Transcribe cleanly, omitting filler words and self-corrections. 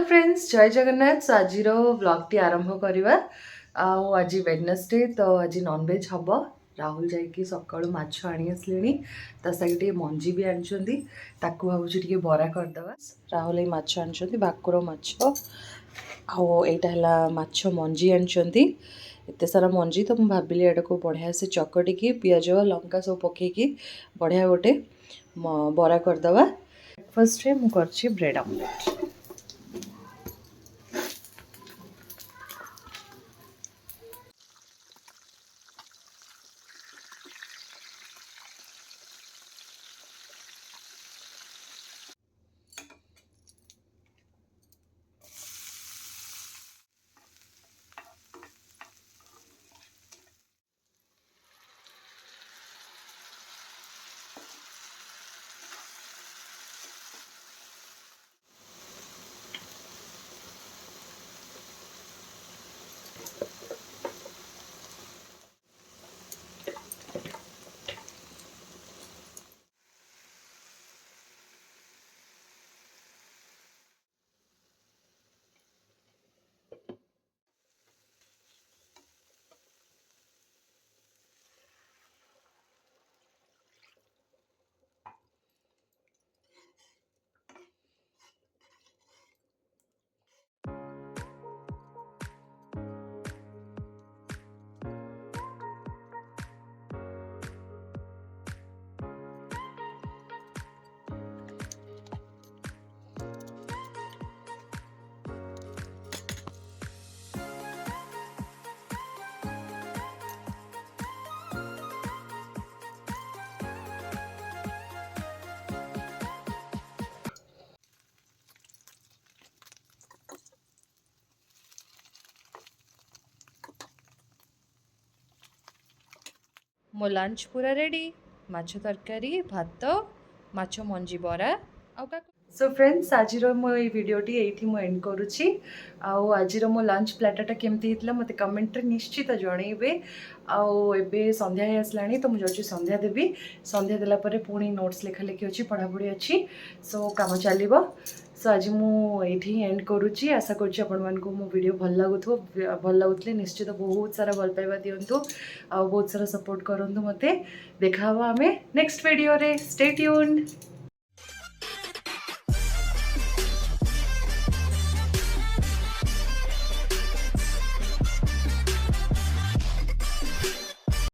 Friends जय जगन्नाथ आज vlog आरंभ करवा आज वेडनेसडे तो आज नॉनवेज हम राहुल जाकि सका माछ आनी आसले सागे मंजी भी आनी भावुँ बरा करदे राहुल ये माछ आनी भाकुर माछ आईटा माछ मंजी आनी एत सारा मंजी तो मुझे भाविली एटा को बढ़िया से चकटिकी पिज लंका सब पकईकी बढ़िया गोटे बरा करदे ब्रेकफास्ट मुझे ब्रेड ऑमलेट मो लंच पूरा रेडी माछ तरकारी भात माछ मंजी बरा सो फ्रेंड्स आज मो भिडियोटी ये एंड करुच्ची आज मो लंच प्लाटरटा केमती होता मत कमेंट निश्चित जनइबे आबे संध्या हो आसला तो मुझे संध्या देवी संध्या देलापर पुणी नोट्स लेखालेखी अच्छी पढ़ापढ़ी अच्छी सो कम चलो सो आज मुझे एंड करुच्ची आशा करूँ मो वीडियो भल लगुले निश्चित बहुत सारा भल पाइबा दिंतु बहुत सारा सपोर्ट करूँ मत देखा आम नेक्स्ट वीडियो रे स्टे ट्यून्ड।